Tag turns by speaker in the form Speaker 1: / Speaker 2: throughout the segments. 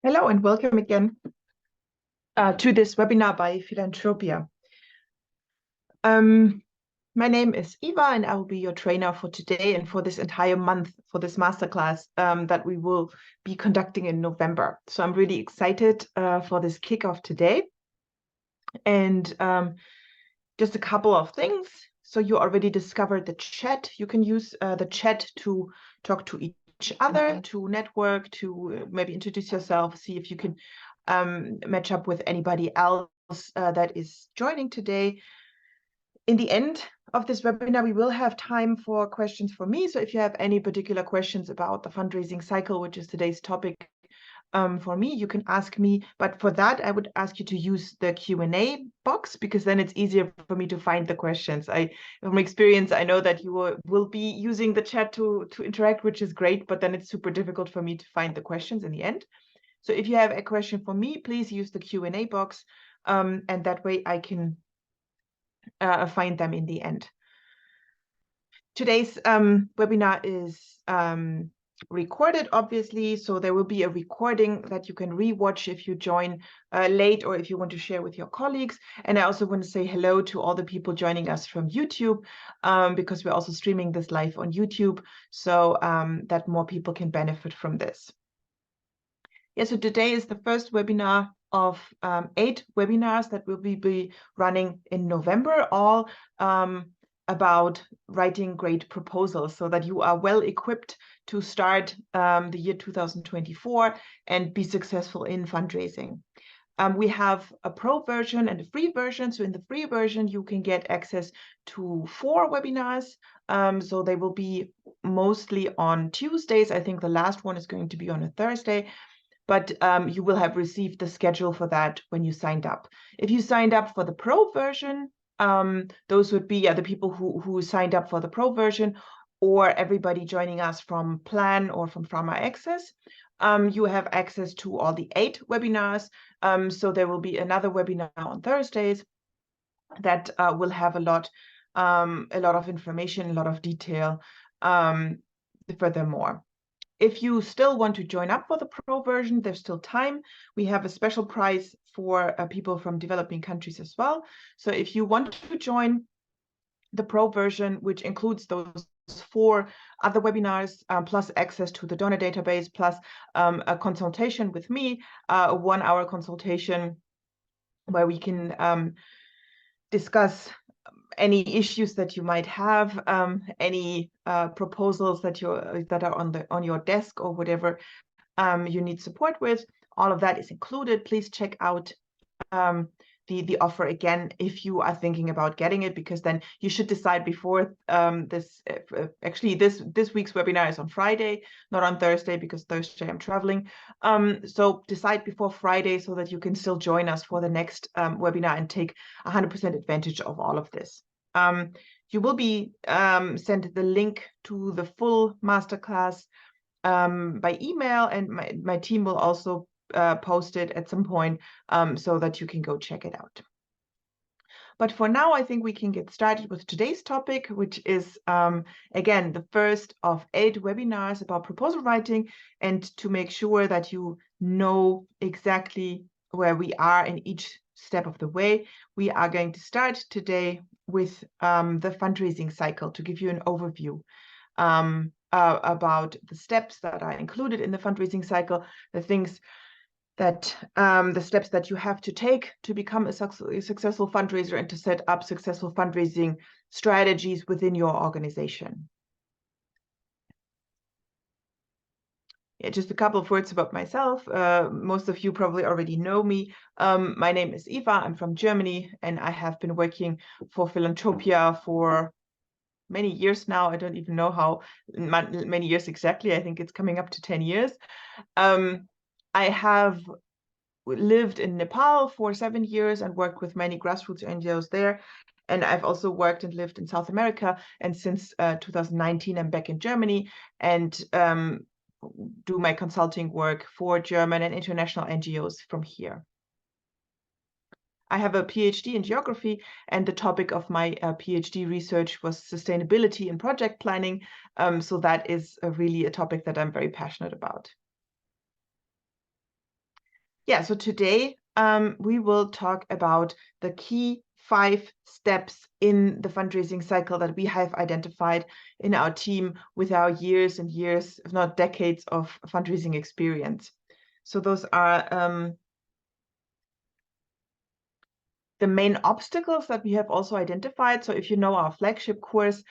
Speaker 1: Hello and welcome again to this webinar by Philanthropia. My name is Eva and I will be your trainer for today and for this entire month for this masterclass that we will be conducting in November. So I'm really excited for this kickoff today. And just a couple of things. So you already discovered the chat. You can use the chat to talk to each other, to network, to maybe introduce yourself, see if you can match up with anybody else that is joining today. In the end of this webinar, we will have time for questions for me. So if you have any particular questions about the fundraising cycle, which is today's topic, for me, you can ask me. But for that, I would ask you to use the Q&A box, because then it's easier for me to find the questions. From experience, I know that you will be using the chat to interact, which is great, but then it's super difficult for me to find the questions in the end. So if you have a question for me, please use the Q&A box, and that way I can find them in the end. Today's webinar is recorded, obviously, so there will be a recording that you can rewatch if you join late or if you want to share with your colleagues. And I also want to say hello to all the people joining us from YouTube, because we're also streaming this live on YouTube, so that more people can benefit from this. Yeah, so today is the first webinar of 8 webinars that will be running in November, all about writing great proposals so that you are well equipped to start the year 2024 and be successful in fundraising. We have a pro version and a free version. So in the free version, you can get access to 4 webinars. So they will be mostly on Tuesdays. I think the last one is going to be on a Thursday. But you will have received the schedule for that when you signed up. If you signed up for the pro version, those would be the people who signed up for the pro version, or everybody joining us from Plan or from Pharma Access. You have access to all the 8 webinars. So there will be another webinar on Thursdays that will have a lot of information, a lot of detail furthermore. If you still want to join up for the pro version, there's still time. We have a special price for people from developing countries as well. So if you want to join the pro version, which includes those 4 other webinars, plus access to the donor database, plus a consultation with me, a 1-hour consultation where we can discuss any issues that you might have, any proposals that are on your desk or whatever you need support with. All of that is included. Please check out the offer again if you are thinking about getting it, because then you should decide before this. Actually, this week's webinar is on Friday, not on Thursday, because Thursday I'm traveling. So decide before Friday so that you can still join us for the next webinar and take 100% advantage of all of this. You will be sent the link to the full masterclass by email, and my team will also post it at some point so that you can go check it out. But for now, I think we can get started with today's topic, which is, again, the first of 8 webinars about proposal writing. And to make sure that you know exactly where we are in each step of the way, we are going to start today with the fundraising cycle, to give you an overview about the steps that are included in the fundraising cycle, the things that the steps that you have to take to become a successful fundraiser and to set up successful fundraising strategies within your organization. Yeah, just a couple of words about myself. Most of you probably already know me. My name is Eva. I'm from Germany, and I have been working for Philanthropia for many years now. I don't even know how many years exactly. I think it's coming up to 10 years. I have lived in Nepal for 7 years and worked with many grassroots NGOs there. And I've also worked and lived in South America. And since 2019, I'm back in Germany and do my consulting work for German and international NGOs from here. I have a PhD in geography, and the topic of my PhD research was sustainability and project planning. So that is really a topic that I'm very passionate about. Yeah, so today we will talk about the key 5 steps in the fundraising cycle that we have identified in our team with our years and years, if not decades, of fundraising experience. So those are the main obstacles that we have also identified. So if you know our flagship course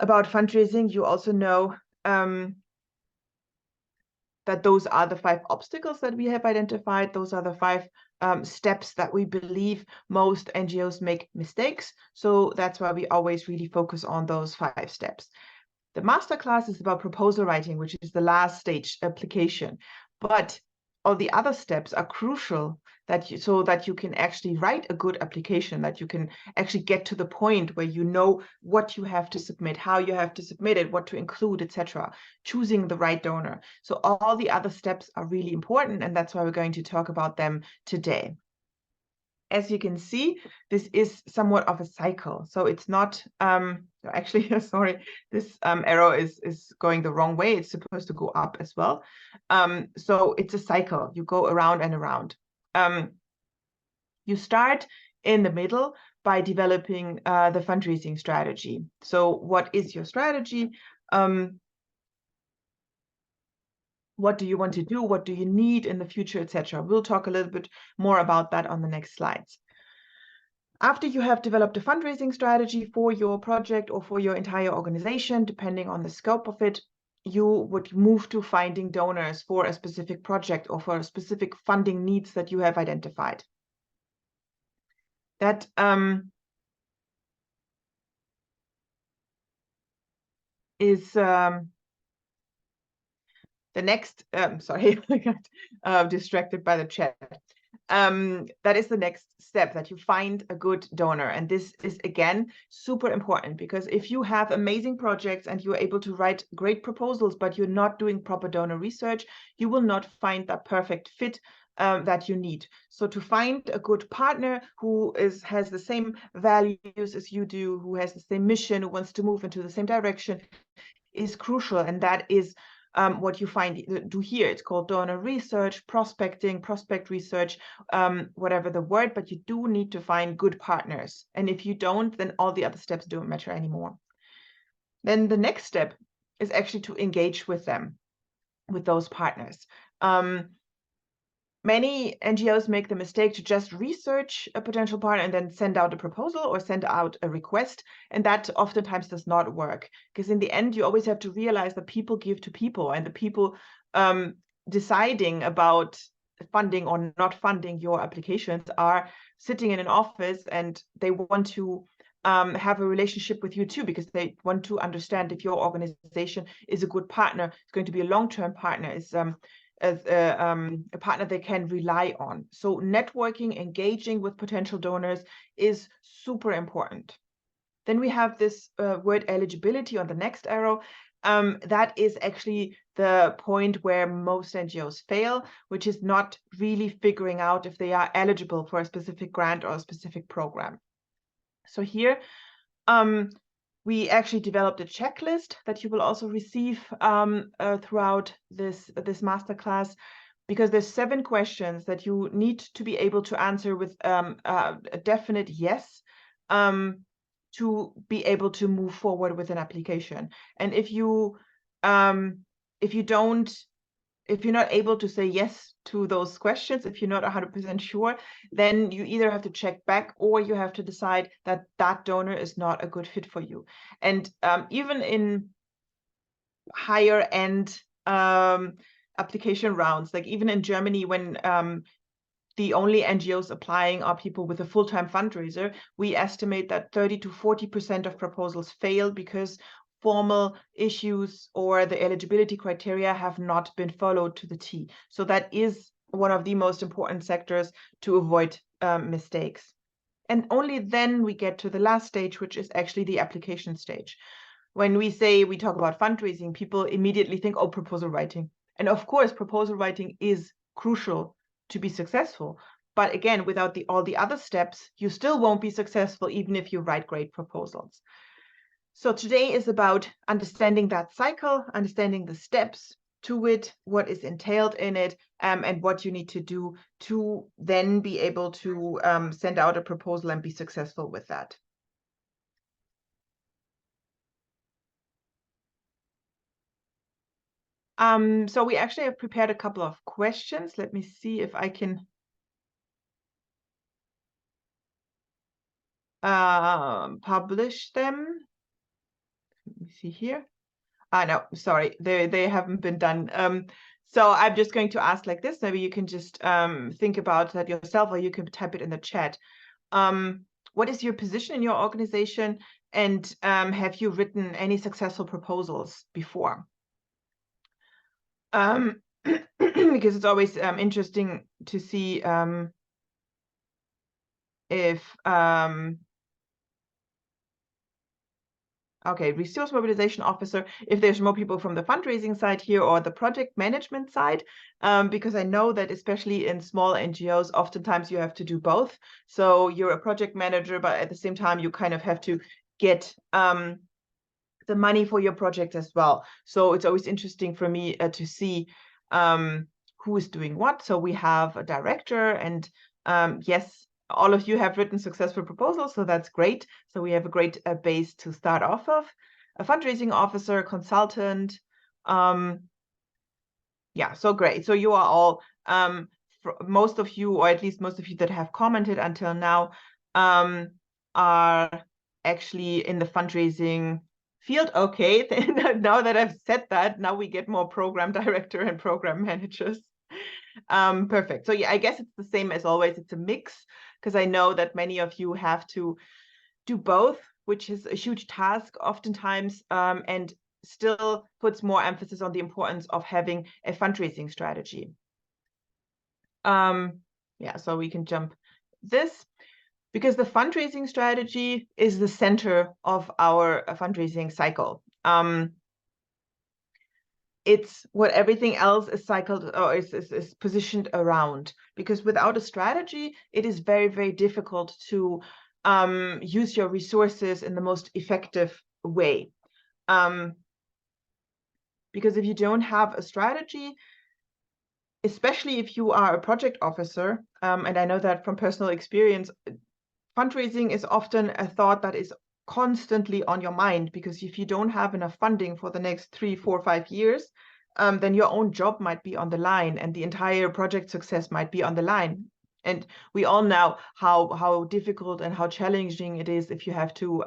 Speaker 1: about fundraising, you also know that those are the 5 obstacles that we have identified. Those are the 5 steps that we believe most NGOs make mistakes. So that's why we always really focus on those 5 steps. The masterclass is about proposal writing, which is the last stage, application. But all the other steps are crucial so that you can actually write a good application, that you can actually get to the point where you know what you have to submit, how you have to submit it, what to include, etc. Choosing the right donor. So all the other steps are really important, and that's why we're going to talk about them today. As you can see, this is somewhat of a cycle. So it's not, actually, sorry, this arrow is going the wrong way. It's supposed to go up as well. So it's a cycle. You go around and around. You start in the middle by developing the fundraising strategy. So what is your strategy? What do you want to do? What do you need in the future, etc. We'll talk a little bit more about that on the next slides. After you have developed a fundraising strategy for your project or for your entire organization, depending on the scope of it, you would move to finding donors for a specific project or for specific funding needs that you have identified. That is the next, sorry, I got distracted by the chat. That is the next step, that you find a good donor. And this is, again, super important, because if you have amazing projects and you're able to write great proposals, but you're not doing proper donor research, you will not find that perfect fit that you need. So to find a good partner who has the same values as you do, who has the same mission, who wants to move into the same direction, is crucial. And that is what you do here. It's called donor research, prospecting, prospect research, whatever the word, but you do need to find good partners. And if you don't, then all the other steps don't matter anymore. Then the next step is actually to engage with them, with those partners. Many NGOs make the mistake to just research a potential partner and then send out a proposal or send out a request. And that oftentimes does not work, because in the end, you always have to realize that people give to people, and the people deciding about funding or not funding your applications are sitting in an office, and they want to have a relationship with you too, because they want to understand if your organization is a good partner, it's going to be a long-term partner, is as a partner they can rely on. So networking, engaging with potential donors is super important. Then we have this word eligibility on the next arrow. That is actually the point where most NGOs fail, which is not really figuring out if they are eligible for a specific grant or a specific program. So here, we actually developed a checklist that you will also receive throughout this masterclass, because there's 7 questions that you need to be able to answer with a definite yes to be able to move forward with an application. And if you're not able to say yes to those questions, if you're not 100% sure, then you either have to check back or you have to decide that that donor is not a good fit for you. And even in higher end application rounds, like even in Germany, when the only NGOs applying are people with a full-time fundraiser, we estimate that 30 to 40% of proposals fail because formal issues or the eligibility criteria have not been followed to the T. So that is one of the most important sectors to avoid mistakes. And only then we get to the last stage, which is actually the application stage. When we talk about fundraising, people immediately think, oh, proposal writing. And of course, proposal writing is crucial to be successful. But again, without all the other steps, you still won't be successful, even if you write great proposals. So today is about understanding that cycle, understanding the steps to it, what is entailed in it, and what you need to do to then be able to send out a proposal and be successful with that. So we actually have prepared a couple of questions. Let me see if I can publish them. Let me see here. No, sorry, they haven't been done. So I'm just going to ask like this. Maybe you can just think about that yourself, or you can type it in the chat. What is your position in your organization, and have you written any successful proposals before? Because it's always interesting to see if okay, resource mobilization officer, if there's more people from the fundraising side here or the project management side, because I know that especially in small NGOs, oftentimes you have to do both. So you're a project manager, but at the same time, you kind of have to get the money for your project as well. So it's always interesting for me to see who is doing what. So we have a director, and yes, all of you have written successful proposals, so that's great. So we have a great base to start off of. A fundraising officer, consultant. Yeah, so great. So you are all, most of you, or at least most of you that have commented until now, are actually in the fundraising field. Okay, now that I've said that, now we get more program director and program managers. Perfect. So yeah, I guess it's the same as always. It's a mix, because I know that many of you have to do both, which is a huge task oftentimes, and still puts more emphasis on the importance of having a fundraising strategy. Yeah, so we can jump this, because the fundraising strategy is the center of our fundraising cycle. It's what everything else is cycled or is positioned around, because without a strategy, it is very, very difficult to use your resources in the most effective way. Because if you don't have a strategy, especially if you are a project officer, and I know that from personal experience, fundraising is often a thought that is constantly on your mind, because if you don't have enough funding for the next 3, 4, 5 years, then your own job might be on the line, and the entire project success might be on the line. And we all know how difficult and how challenging it is if you have to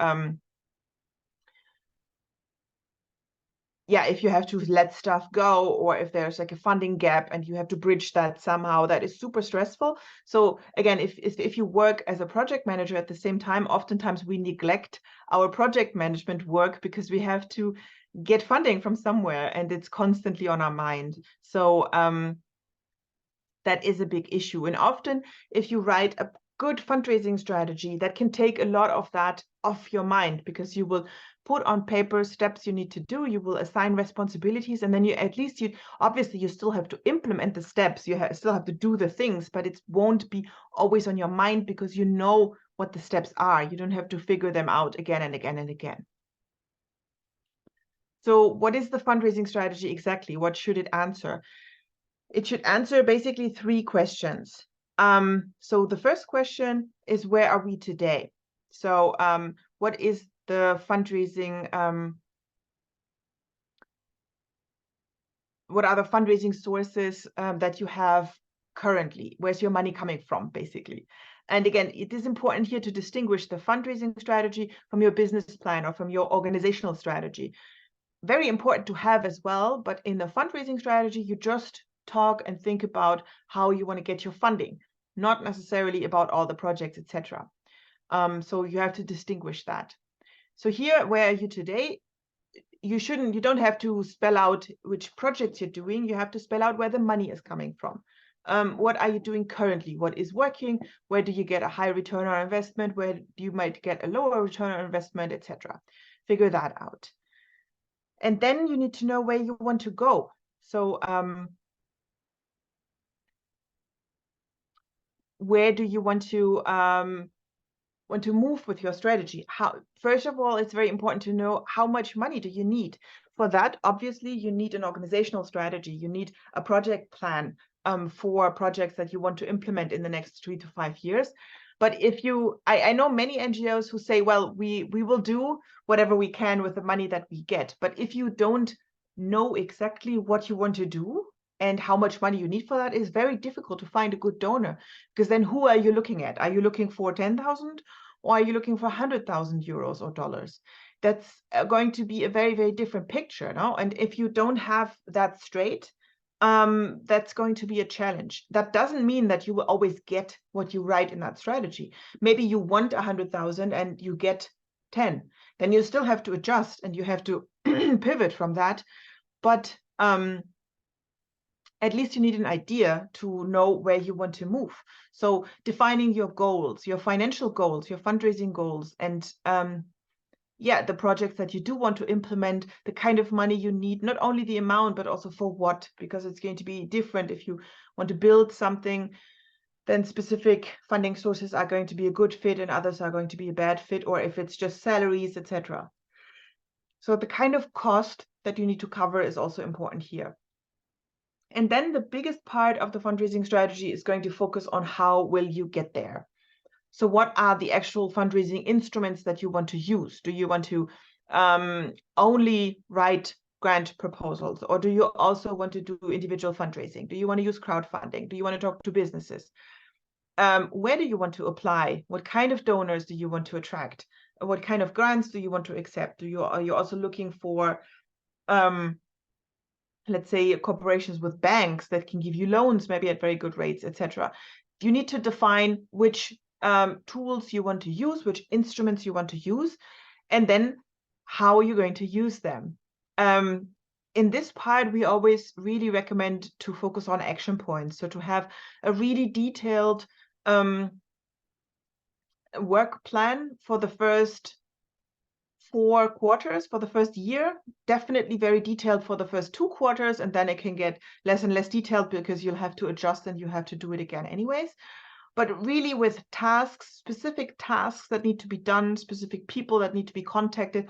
Speaker 1: if you have to let stuff go, or if there's like a funding gap and you have to bridge that somehow, that is super stressful. So again, if you work as a project manager at the same time, oftentimes we neglect our project management work because we have to get funding from somewhere, and it's constantly on our mind. So that is a big issue. And often if you write a good fundraising strategy, that can take a lot of that off your mind, because you will put on paper steps you need to do, you will assign responsibilities, and then you obviously you still have to implement the steps, you still have to do the things, but it won't be always on your mind, because you know what the steps are. You don't have to figure them out again and again and again. So what is the fundraising strategy exactly? What should it answer? It should answer basically 3 questions. So the first question is, where are we today? So what is the fundraising, what are the fundraising sources that you have currently? Where's your money coming from, basically? And again, it is important here to distinguish the fundraising strategy from your business plan or from your organizational strategy. Very important to have as well, but in the fundraising strategy, you just talk and think about how you want to get your funding, not necessarily about all the projects, etc. So you have to distinguish that. So here, where are you today? You don't have to spell out which projects you're doing. You have to spell out where the money is coming from. What are you doing currently? What is working? Where do you get a high return on investment? Where you might get a lower return on investment, etc. Figure that out. And then you need to know where you want to go. So where do you want to want to move with your strategy, first of all, it's very important to know how much money do you need. For that, obviously, you need an organizational strategy. You need a project plan for projects that you want to implement in the next 3 to 5 years. But if you, I know many NGOs who say, well, we will do whatever we can with the money that we get. But if you don't know exactly what you want to do and how much money you need for that, it's very difficult to find a good donor, because then who are you looking at? Are you looking for 10,000 or are you looking for 100,000 euros or dollars? That's going to be a very, very different picture now. And if you don't have that straight, that's going to be a challenge. That doesn't mean that you will always get what you write in that strategy. Maybe you want 100,000 and you get 10. Then you still have to adjust and you have to pivot from that. But at least you need an idea to know where you want to move. So defining your goals, your financial goals, your fundraising goals, and the projects that you do want to implement, the kind of money you need, not only the amount, but also for what, because it's going to be different. If you want to build something, then specific funding sources are going to be a good fit and others are going to be a bad fit, or if it's just salaries, etc. So the kind of cost that you need to cover is also important here. And then the biggest part of the fundraising strategy is going to focus on how will you get there. So what are the actual fundraising instruments that you want to use? Do you want to only write grant proposals, or do you also want to do individual fundraising? Do you want to use crowdfunding? Do you want to talk to businesses? Where do you want to apply? What kind of donors do you want to attract? What kind of grants do you want to accept? Are you also looking for let's say corporations with banks that can give you loans, maybe at very good rates, etc. You need to define which tools you want to use, which instruments you want to use, and then how are you going to use them. In this part, we always really recommend to focus on action points. So to have a really detailed work plan for the first 4 quarters, for the first year, definitely very detailed for the first 2 quarters, and then it can get less and less detailed because you'll have to adjust and you have to do it again anyways. But really with tasks, specific tasks that need to be done, specific people that need to be contacted,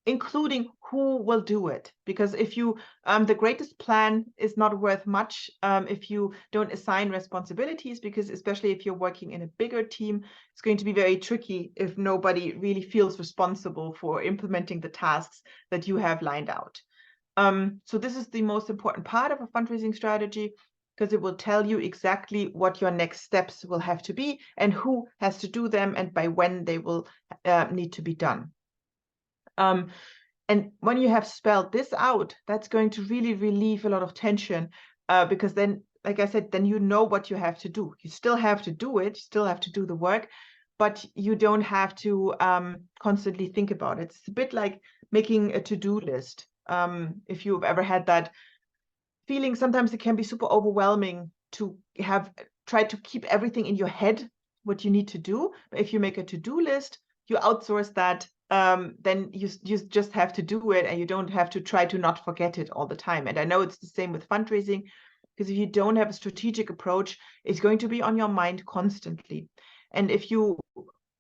Speaker 1: including who will do it. Because if you, the greatest plan is not worth much if you don't assign responsibilities, because especially if you're working in a bigger team, it's going to be very tricky if nobody really feels responsible for implementing the tasks that you have lined out. So this is the most important part of a fundraising strategy, because it will tell you exactly what your next steps will have to be and who has to do them and by when they will need to be done. And when you have spelled this out, that's going to really relieve a lot of tension, because then, like I said, then you know what you have to do. You still have to do it, still have to do the work, but you don't have to constantly think about it. It's a bit like making a to-do list. If you've ever had that feeling, sometimes it can be super overwhelming to try to keep everything in your head, what you need to do. But if you make a to-do list, you outsource that, then you just have to do it, and you don't have to try to not forget it all the time. And I know it's the same with fundraising, because if you don't have a strategic approach, it's going to be on your mind constantly. And if you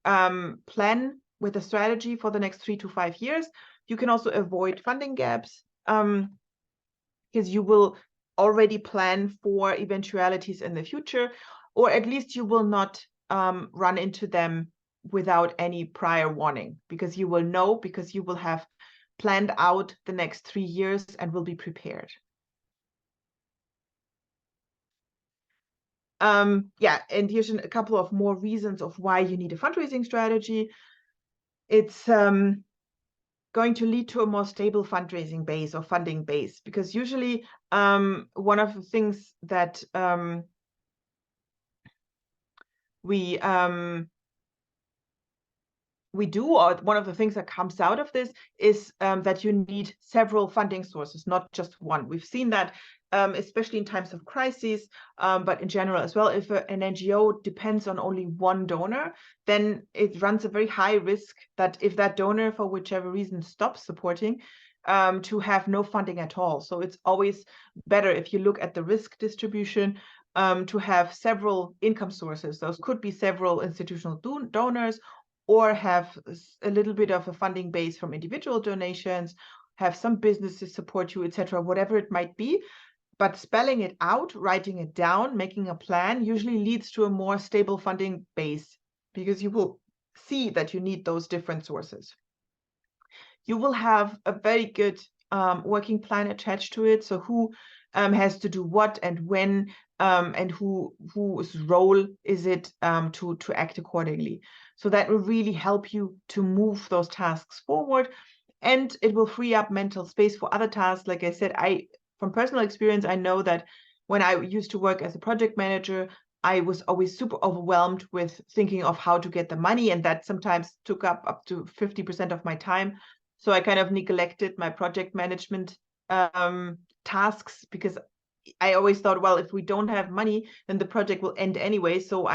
Speaker 1: plan with a strategy for the next 3 to 5 years, you can also avoid funding gaps, because you will already plan for eventualities in the future, or at least you will not run into them without any prior warning, because you will know, because you will have planned out the next 3 years and will be prepared. And here's a couple of more reasons of why you need a fundraising strategy. It's going to lead to a more stable fundraising base or funding base, because usually one of the things that we do, or one of the things that comes out of this is that you need several funding sources, not just one. We've seen that especially in times of crises, but in general as well. If an NGO depends on only one donor, then it runs a very high risk that if that donor, for whichever reason, stops supporting, to have no funding at all. So it's always better, if you look at the risk distribution, to have several income sources. Those could be several institutional donors, or have a little bit of a funding base from individual donations, have some businesses support you, etc., whatever it might be. But spelling it out, writing it down, making a plan usually leads to a more stable funding base, because you will see that you need those different sources. You will have a very good working plan attached to it. So who has to do what and when, and whose role is it to act accordingly. So that will really help you to move those tasks forward, and it will free up mental space for other tasks. Like I said, from personal experience, I know that when I used to work as a project manager, I was always super overwhelmed with thinking of how to get the money, and that sometimes took up to 50% of my time. So I kind of neglected my project management tasks, because I always thought, well, if we don't have money, then the project will end anyway. So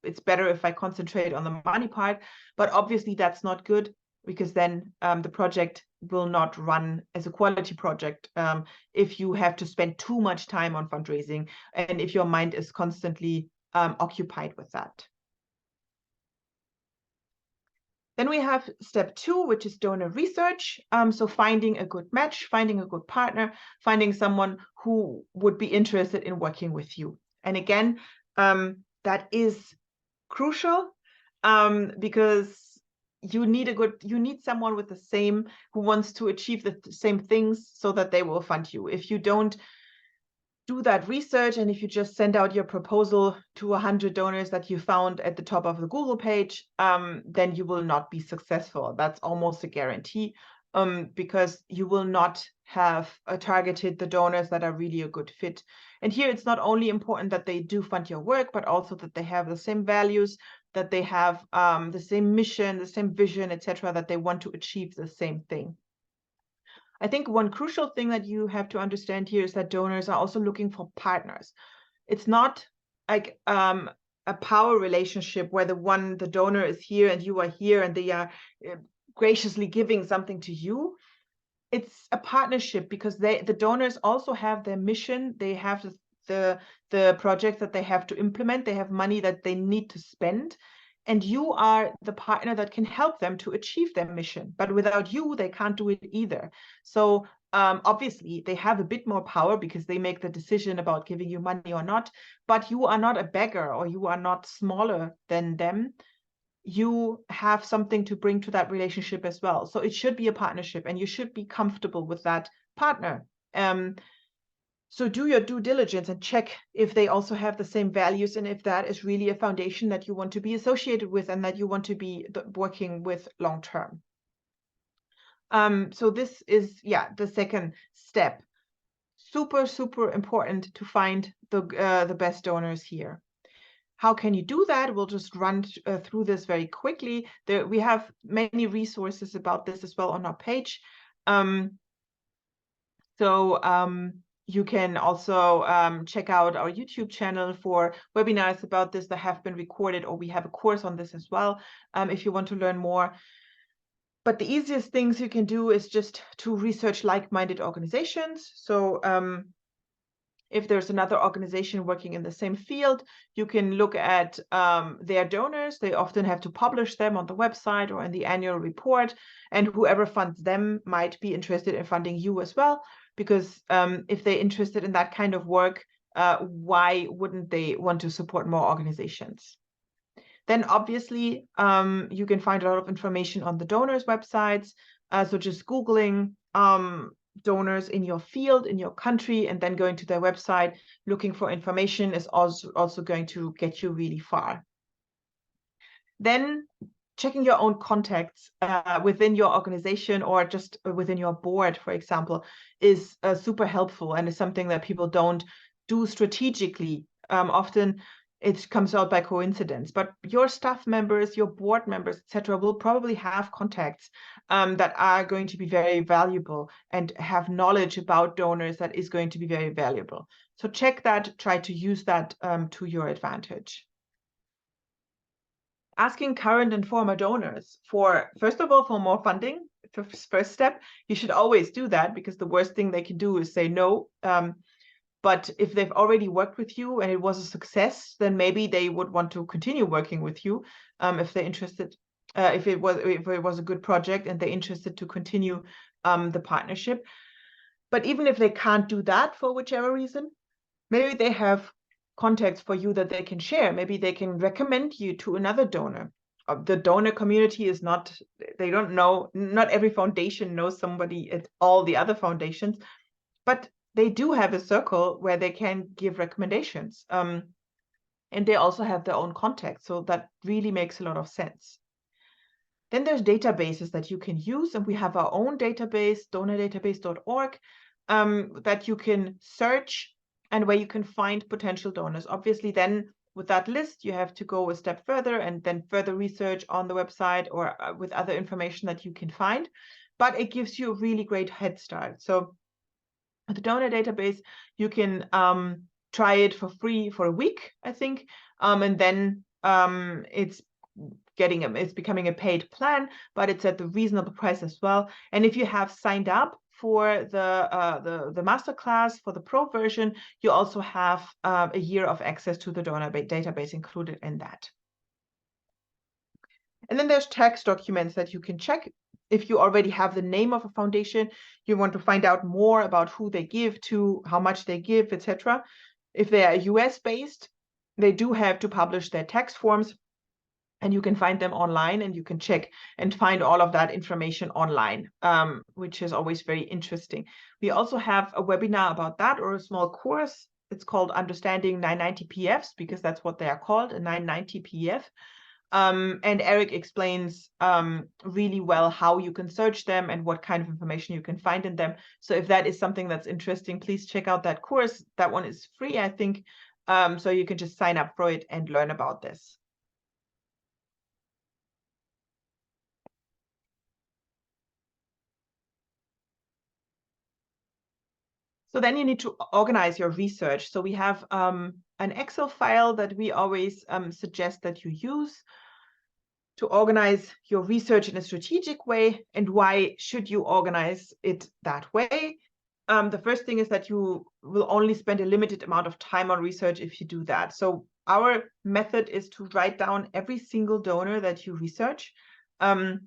Speaker 1: it's better if I concentrate on the money part. But obviously that's not good, because then the project will not run as a quality project if you have to spend too much time on fundraising and if your mind is constantly occupied with that. Then we have step 2, which is donor research. So finding a good match, finding a good partner, finding someone who would be interested in working with you. And again, that is crucial, because you need someone with the same, who wants to achieve the same things, so that they will fund you. If you don't do that research, and if you just send out your proposal to 100 donors that you found at the top of the Google page, then you will not be successful. That's almost a guarantee, because you will not have targeted the donors that are really a good fit. And here it's not only important that they do fund your work, but also that they have the same values, that they have the same mission, the same vision, etc., that they want to achieve the same thing. I think one crucial thing that you have to understand here is that donors are also looking for partners. It's not like a power relationship where the donor is here and you are here and they are graciously giving something to you. It's a partnership, because the donors also have their mission. They have the project that they have to implement. They have money that they need to spend. And you are the partner that can help them to achieve their mission. But without you, they can't do it either. So obviously, they have a bit more power, because they make the decision about giving you money or not. But you are not a beggar, or you are not smaller than them. You have something to bring to that relationship as well. So it should be a partnership, and you should be comfortable with that partner. So do your due diligence and check if they also have the same values, and if that is really a foundation that you want to be associated with and that you want to be working with long term. So this is, the second step. Super, super important to find the best donors here. How can you do that? We'll just run through this very quickly. We have many resources about this as well on our page. You can also check out our YouTube channel for webinars about this that have been recorded, or we have a course on this as well, if you want to learn more. But the easiest things you can do is just to research like-minded organizations. So if there's another organization working in the same field, you can look at their donors. They often have to publish them on the website or in the annual report, and whoever funds them might be interested in funding you as well, because if they're interested in that kind of work, why wouldn't they want to support more organizations? Then obviously, you can find a lot of information on the donors' websites. So just Googling donors in your field, in your country, and then going to their website, looking for information is also going to get you really far. Then checking your own contacts within your organization, or just within your board, for example, is super helpful, and is something that people don't do strategically. Often it comes out by coincidence, but your staff members, your board members, etc., will probably have contacts that are going to be very valuable and have knowledge about donors that is going to be very valuable. So check that, try to use that to your advantage. Asking current and former donors first of all, for more funding. First step, you should always do that, because the worst thing they can do is say no. But if they've already worked with you and it was a success, then maybe they would want to continue working with you if they're interested. if it was a good project and they're interested to continue the partnership. But even if they can't do that for whichever reason, maybe they have contacts for you that they can share. Maybe they can recommend you to another donor. The donor community is not, they don't know, not every foundation knows somebody at all the other foundations, but they do have a circle where they can give recommendations. And they also have their own contacts. So that really makes a lot of sense. Then there's databases that you can use, and we have our own database, donordatabase.org, that you can search and where you can find potential donors. Obviously, then with that list, you have to go a step further and then further research on the website or with other information that you can find. But it gives you a really great head start. So with the donor database, you can try it for free for a week, I think, and then it's becoming a paid plan, but it's at the reasonable price as well. And if you have signed up for the masterclass for the pro version, you also have a year of access to the donor database included in that. And then there's tax documents that you can check. If you already have the name of a foundation, you want to find out more about who they give to, how much they give, etc. If they are US based, they do have to publish their tax forms, and you can find them online, and you can check and find all of that information online, which is always very interesting. We also have a webinar about that, or a small course. It's called Understanding 990 PFs, because that's what they are called, a 990 PF. And Eric explains really well how you can search them and what kind of information you can find in them. So if that is something that's interesting, please check out that course. That one is free, I think. So you can just sign up for it and learn about this. So then you need to organize your research. So we have an Excel file that we always suggest that you use to organize your research in a strategic way. And why should you organize it that way? The first thing is that you will only spend a limited amount of time on research if you do that. So our method is to write down every single donor that you research and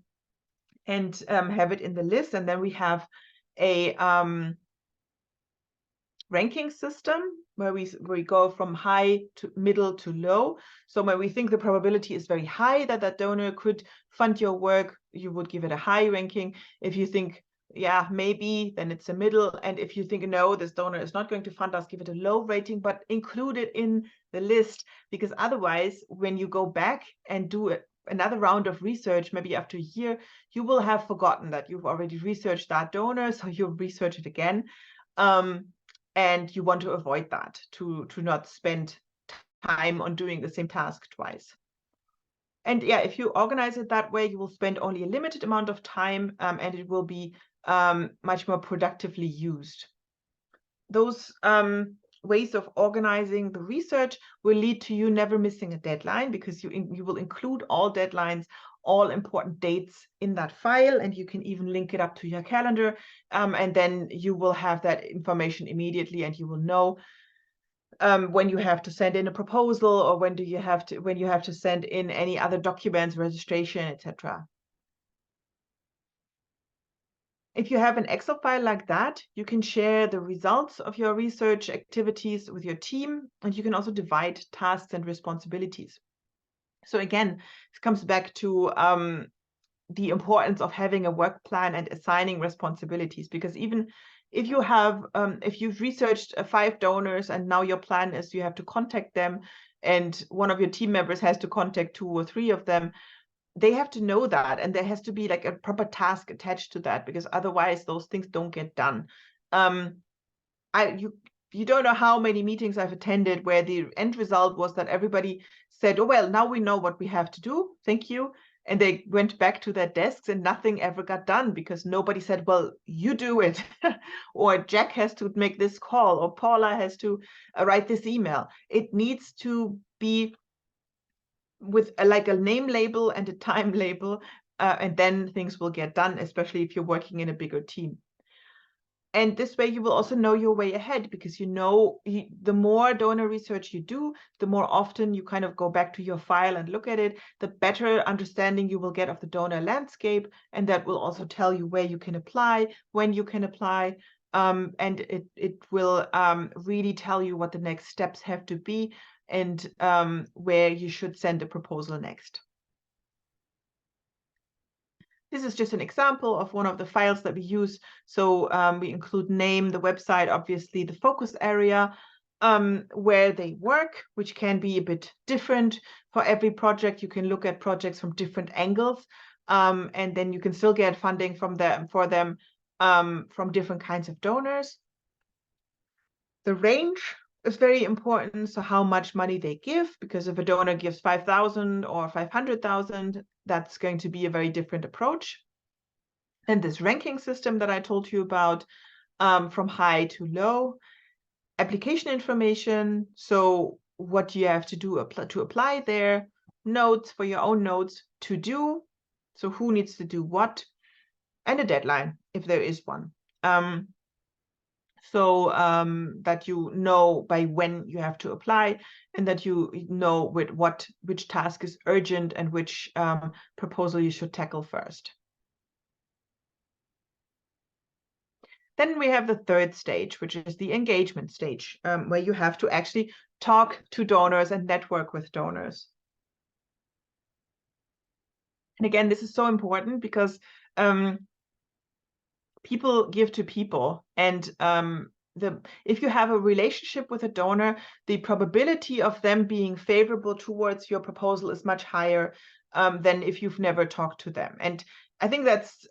Speaker 1: have it in the list. And then we have a ranking system where we go from high to middle to low. So when we think the probability is very high that that donor could fund your work, you would give it a high ranking. If you think, yeah, maybe, then it's a middle. And if you think, no, this donor is not going to fund us, give it a low rating, but include it in the list, because otherwise, when you go back and do another round of research, maybe after a year, you will have forgotten that you've already researched that donor, so you'll research it again. And you want to avoid that, to not spend time on doing the same task twice. And yeah, if you organize it that way, you will spend only a limited amount of time and it will be much more productively used. Those ways of organizing the research will lead to you never missing a deadline, because you will include all deadlines, all important dates in that file, and you can even link it up to your calendar, and then you will have that information immediately, and you will know when you have to send in a proposal, or when you have to send in any other documents, registration, etc. If you have an Excel file like that, you can share the results of your research activities with your team, and you can also divide tasks and responsibilities. So again, it comes back to the importance of having a work plan and assigning responsibilities, because even if you have, if you've researched 5 donors and now your plan is you have to contact them, and one of your team members has to contact 2 or 3 of them, they have to know that, and there has to be like a proper task attached to that, because otherwise those things don't get done. You don't know how many meetings I've attended where the end result was that everybody said, oh, well, now we know what we have to do. Thank you. And they went back to their desks and nothing ever got done, because nobody said, well, you do it. Or Jack has to make this call, or Paula has to write this email. It needs to be with like a name label and a time label, and then things will get done, especially if you're working in a bigger team. And this way you will also know your way ahead, because the more donor research you do, the more often you kind of go back to your file and look at it, the better understanding you will get of the donor landscape. And that will also tell you where you can apply, when you can apply. And it will really tell you what the next steps have to be, and where you should send a proposal next. This is just an example of one of the files that we use. So we include name, the website, obviously the focus area, where they work, which can be a bit different for every project. You can look at projects from different angles, and then you can still get funding for them from different kinds of donors. The range is very important. So how much money they give, because if a donor gives 5,000 or 500,000, that's going to be a very different approach. And this ranking system that I told you about, from high to low. Application information, so what you have to do to apply there. Notes for your own notes, to do, so who needs to do what, and a deadline if there is one. So that you know by when you have to apply, and that you know which task is urgent and which proposal you should tackle first. Then we have the third stage, which is the engagement stage, where you have to actually talk to donors and network with donors. And again, this is so important because people give to people, and if you have a relationship with a donor, the probability of them being favorable towards your proposal is much higher than if you've never talked to them. And I think that's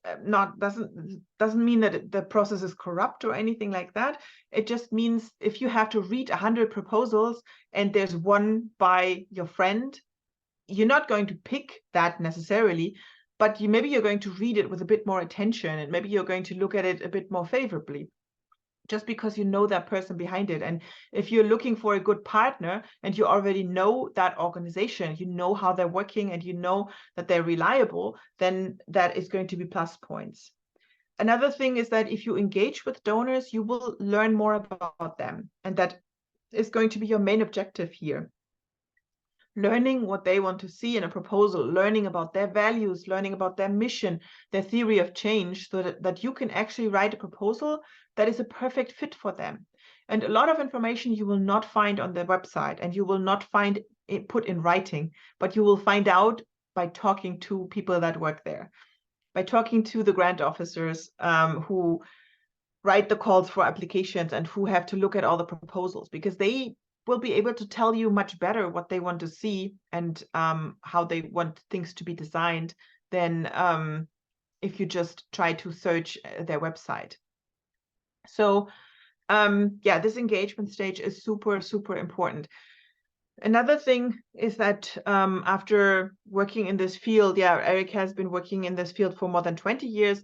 Speaker 1: doesn't mean that the process is corrupt or anything like that. It just means if you have to read 100 proposals and there's one by your friend, you're not going to pick that necessarily, but maybe you're going to read it with a bit more attention, and maybe you're going to look at it a bit more favorably, just because you know that person behind it. And if you're looking for a good partner and you already know that organization, you know how they're working, and you know that they're reliable, then that is going to be plus points. Another thing is that if you engage with donors, you will learn more about them, and that is going to be your main objective here. Learning what they want to see in a proposal, learning about their values, learning about their mission, their theory of change, so that you can actually write a proposal that is a perfect fit for them. And a lot of information you will not find on their website, and you will not find it put in writing, but you will find out by talking to people that work there, by talking to the grant officers who write the calls for applications and who have to look at all the proposals, because they will be able to tell you much better what they want to see and how they want things to be designed than if you just try to search their website. So yeah, this engagement stage is super, super important. Another thing is that after working in this field, Eric has been working in this field for more than 20 years.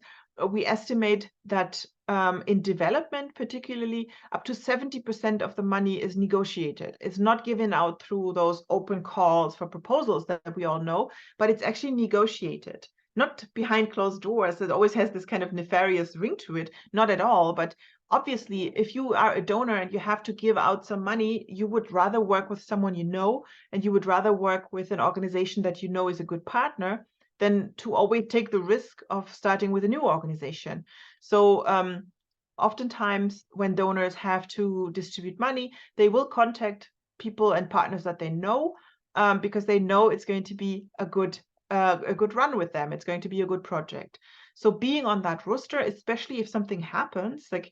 Speaker 1: We estimate that in development, particularly, up to 70% of the money is negotiated. It's not given out through those open calls for proposals that we all know, but it's actually negotiated. Not behind closed doors. It always has this kind of nefarious ring to it. Not at all. But obviously, if you are a donor and you have to give out some money, you would rather work with someone you know, and you would rather work with an organization that you know is a good partner, than to always take the risk of starting with a new organization. So oftentimes when donors have to distribute money, they will contact people and partners that they know, because they know it's going to be a good run with them. It's going to be a good project. So being on that roster, especially if something happens, like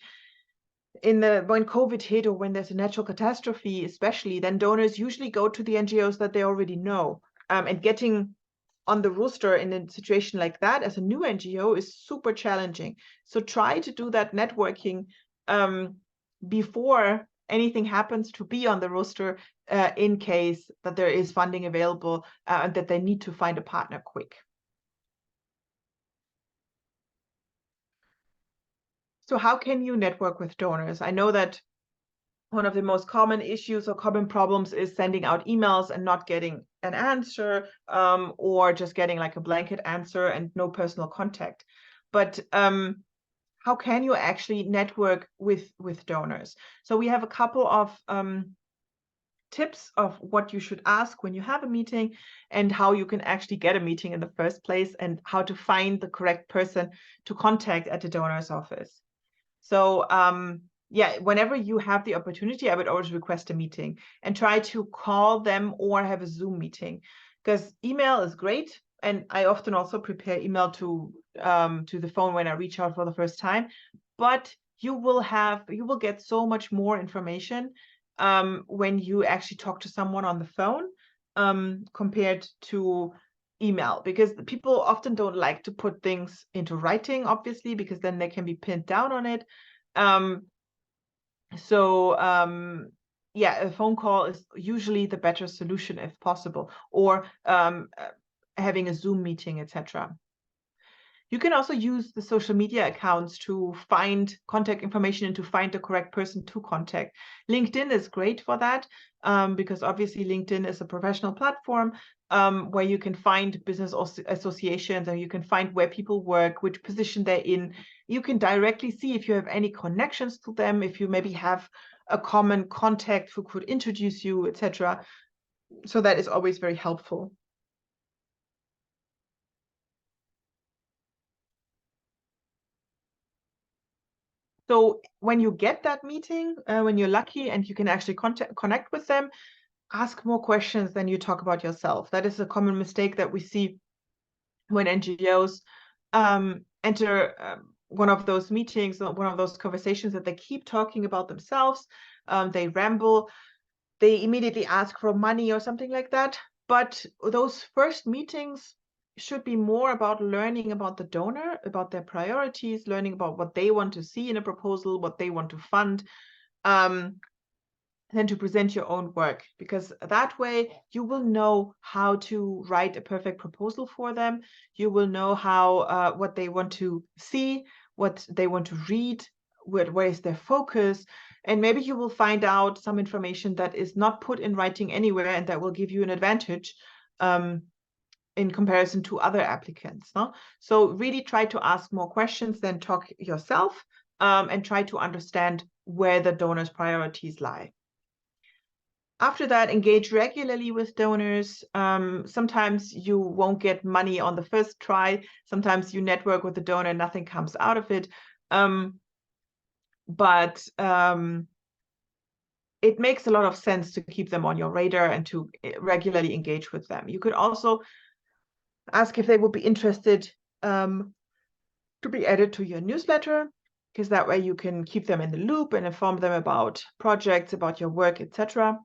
Speaker 1: when COVID hit, or when there's a natural catastrophe, especially, then donors usually go to the NGOs that they already know. And getting on the roster in a situation like that as a new NGO is super challenging. So try to do that networking before anything happens, to be on the roster in case that there is funding available and that they need to find a partner quick. So how can you network with donors? I know that one of the most common issues or common problems is sending out emails and not getting an answer, or just getting like a blanket answer and no personal contact. But how can you actually network with donors? So we have a couple of tips of what you should ask when you have a meeting, and how you can actually get a meeting in the first place, and how to find the correct person to contact at the donor's office. So yeah, whenever you have the opportunity, I would always request a meeting and try to call them or have a Zoom meeting, because email is great. And I often also prepare email to the phone when I reach out for the first time. But you will get so much more information when you actually talk to someone on the phone compared to email, because people often don't like to put things into writing, obviously, because then they can be pinned down on it. Yeah, a phone call is usually the better solution if possible, or having a Zoom meeting, etc. You can also use the social media accounts to find contact information and to find the correct person to contact. LinkedIn is great for that because obviously LinkedIn is a professional platform where you can find business associations, and you can find where people work, which position they're in. You can directly see if you have any connections to them, if you maybe have a common contact who could introduce you, etc. So that is always very helpful. So when you get that meeting, when you're lucky and you can actually connect with them, ask more questions than you talk about yourself. That is a common mistake that we see when NGOs enter one of those meetings, one of those conversations, that they keep talking about themselves. They ramble. They immediately ask for money or something like that. But those first meetings should be more about learning about the donor, about their priorities, learning about what they want to see in a proposal, what they want to fund, than to present your own work, because that way you will know how to write a perfect proposal for them. You will know how what they want to see, what they want to read, where is their focus, and maybe you will find out some information that is not put in writing anywhere, and that will give you an advantage in comparison to other applicants. No? So really try to ask more questions than talk yourself, and try to understand where the donor's priorities lie. After that, engage regularly with donors. Sometimes you won't get money on the first try. Sometimes you network with the donor, nothing comes out of it. But it makes a lot of sense to keep them on your radar and to regularly engage with them. You could also ask if they would be interested to be added to your newsletter, because that way you can keep them in the loop and inform them about projects, about your work, etc.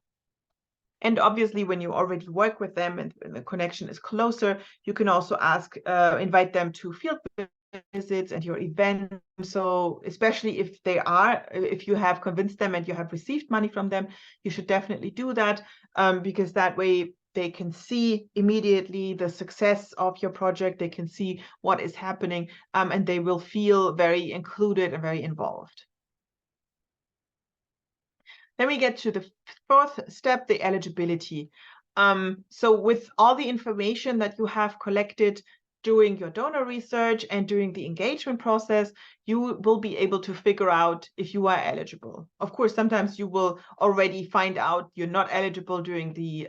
Speaker 1: And obviously, when you already work with them and the connection is closer, you can also invite them to field visits and your events. So especially if you have convinced them and you have received money from them, you should definitely do that, because that way they can see immediately the success of your project. They can see what is happening, and they will feel very included and very involved. Then we get to the fourth step, the eligibility. So with all the information that you have collected during your donor research and during the engagement process, you will be able to figure out if you are eligible. Of course, sometimes you will already find out you're not eligible during the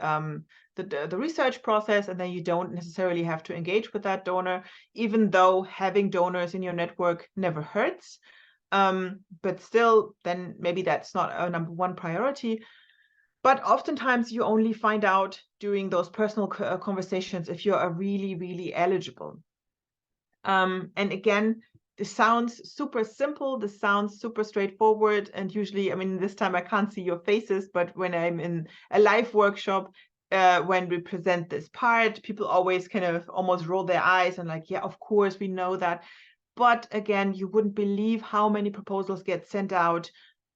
Speaker 1: research process, and then you don't necessarily have to engage with that donor, even though having donors in your network never hurts. But still, then maybe that's not a number one priority. But oftentimes you only find out during those personal conversations if you are really, really eligible. And again, this sounds super simple. This sounds super straightforward. And usually, I mean, this time I can't see your faces, but when I'm in a live workshop, when we present this part, people always kind of almost roll their eyes and like, yeah, of course, we know that. But again, you wouldn't believe how many proposals get sent out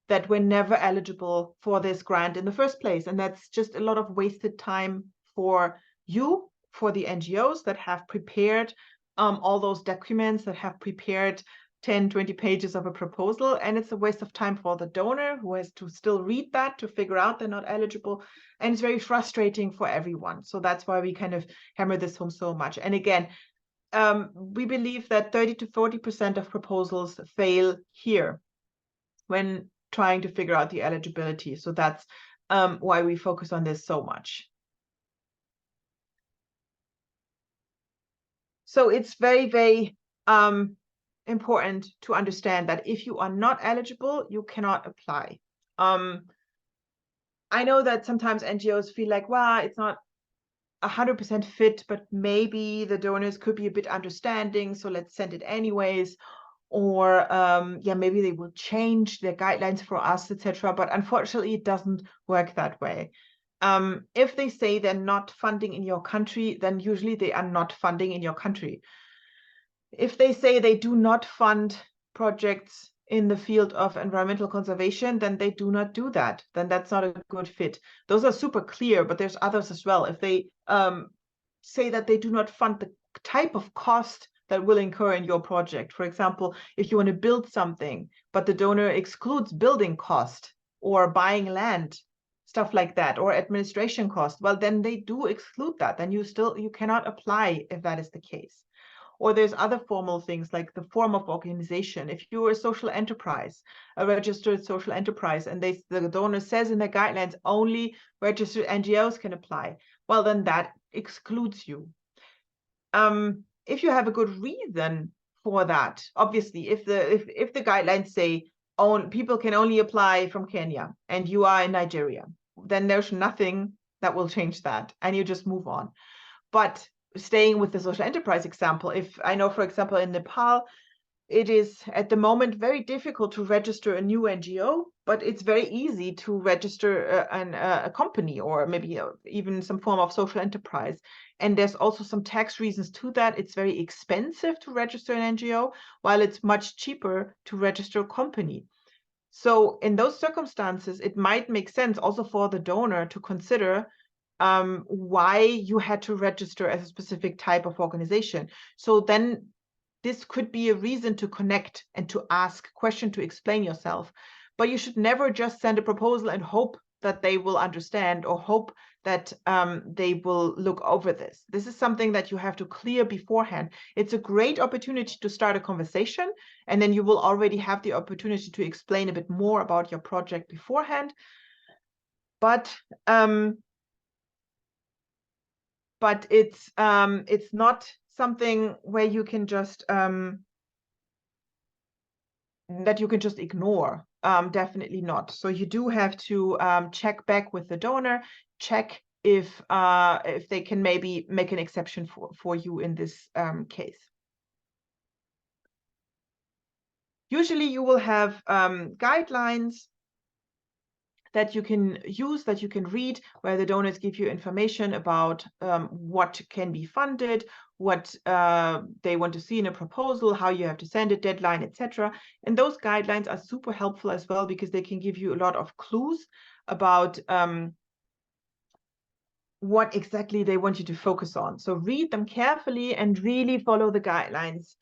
Speaker 1: that were never eligible for this grant in the first place. And that's just a lot of wasted time for you, for the NGOs that have prepared all those documents, that have prepared 10, 20 pages of a proposal. And it's a waste of time for the donor, who has to still read that to figure out they're not eligible. And it's very frustrating for everyone. So that's why we kind of hammer this home so much. And again, we believe that 30 to 40% of proposals fail here when trying to figure out the eligibility. So that's why we focus on this so much. So it's very, very important to understand that if you are not eligible, you cannot apply. I know that sometimes NGOs feel like, well, it's not 100% fit, but maybe the donors could be a bit understanding, so let's send it anyways. Or yeah, maybe they will change their guidelines for us, etc. But unfortunately, it doesn't work that way. If they say they're not funding in your country, then usually they are not funding in your country. If they say they do not fund projects in the field of environmental conservation, then they do not do that. Then that's not a good fit. Those are super clear, but there's others as well. If they say that they do not fund the type of cost that will incur in your project. For example, if you want to build something, but the donor excludes building cost or buying land, stuff like that, or administration cost, well, then they do exclude that. Then you cannot apply if that is the case. Or there's other formal things like the form of organization. If you're a social enterprise, a registered social enterprise, and the donor says in their guidelines only registered NGOs can apply, well, then that excludes you. If you have a good reason for that, obviously, if the guidelines say people can only apply from Kenya and you are in Nigeria, then there's nothing that will change that, and you just move on. But staying with the social enterprise example, if I know, for example, in Nepal, it is at the moment very difficult to register a new NGO, but it's very easy to register a company or maybe even some form of social enterprise. And there's also some tax reasons to that. It's very expensive to register an NGO, while it's much cheaper to register a company. So in those circumstances, it might make sense also for the donor to consider why you had to register as a specific type of organization. So then this could be a reason to connect and to ask questions, to explain yourself. But you should never just send a proposal and hope that they will understand or hope that they will look over this. This is something that you have to clear beforehand. It's a great opportunity to start a conversation, and then you will already have the opportunity to explain a bit more about your project beforehand. But it's not something where you can just that you can just ignore. Definitely not. So you do have to check back with the donor, check if they can maybe make an exception for you in this case. Usually you will have guidelines that you can use, that you can read, where the donors give you information about what can be funded, what they want to see in a proposal, how you have to send it, deadline, etc. And those guidelines are super helpful as well, because they can give you a lot of clues about what exactly they want you to focus on. So read them carefully and really follow the guidelines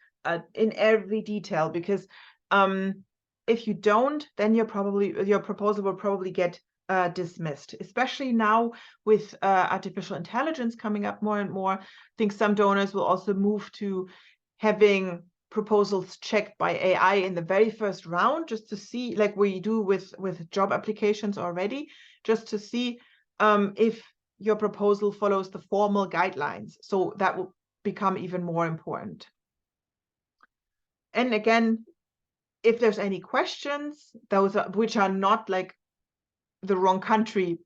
Speaker 1: in every detail, because if you don't, then your proposal will probably get dismissed, especially now with artificial intelligence coming up more and more. I think some donors will also move to having proposals checked by AI in the very first round, just to see, like we do with job applications already, just to see if your proposal follows the formal guidelines. So that will become even more important. And again, if there's any questions, which are not like the wrong country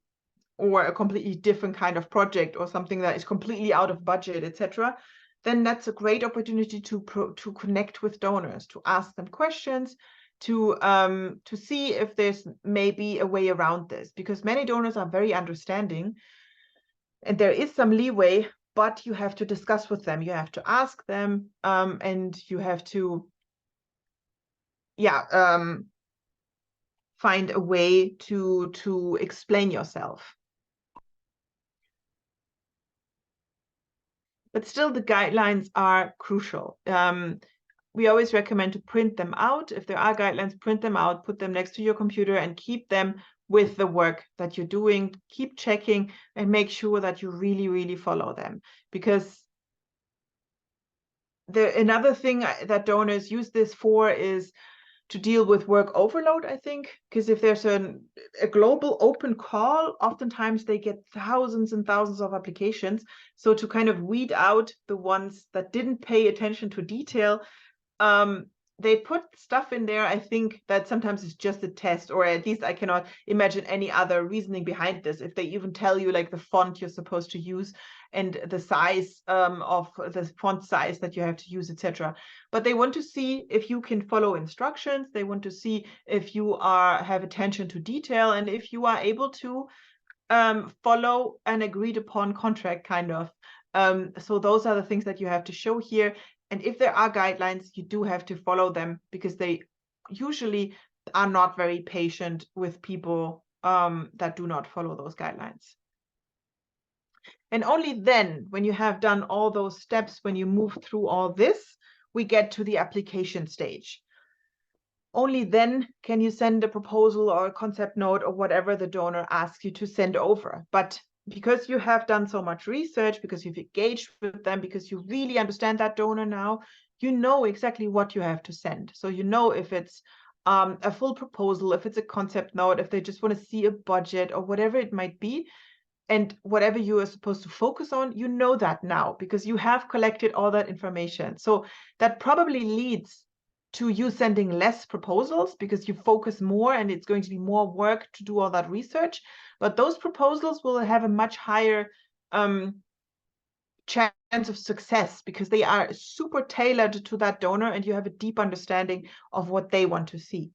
Speaker 1: or a completely different kind of project or something that is completely out of budget, etc., then that's a great opportunity to connect with donors, to ask them questions, to see if there's maybe a way around this, because many donors are very understanding and there is some leeway, but you have to discuss with them, you have to ask them, and you have to find a way to explain yourself. But still, the guidelines are crucial. We always recommend to print them out. If there are guidelines, print them out, put them next to your computer, and keep them with the work that you're doing. Keep checking and make sure that you really, really follow them. Because Another thing that donors use this for is to deal with work overload, I think, because if there's a global open call, oftentimes they get thousands and thousands of applications. So to kind of weed out the ones that didn't pay attention to detail, they put stuff in there, I think, that sometimes is just a test, or at least I cannot imagine any other reasoning behind this. If they even tell you like the font you're supposed to use and the size of the font size that you have to use, etc. But they want to see if you can follow instructions. They want to see if you have attention to detail and if you are able to follow an agreed upon contract, kind of. So those are the things that you have to show here. And if there are guidelines, you do have to follow them, because they usually are not very patient with people that do not follow those guidelines. And only then, when you have done all those steps, when you move through all this, we get to the application stage. Only then can you send a proposal or a concept note or whatever the donor asks you to send over. But because you have done so much research, because you've engaged with them, because you really understand that donor now, you know exactly what you have to send. So you know if it's a full proposal, if it's a concept note, if they just want to see a budget or whatever it might be, and whatever you are supposed to focus on, you know that now because you have collected all that information. So that probably leads to you sending less proposals because you focus more and it's going to be more work to do all that research. But those proposals will have a much higher chance of success because they are super tailored to that donor and you have a deep understanding of what they want to see.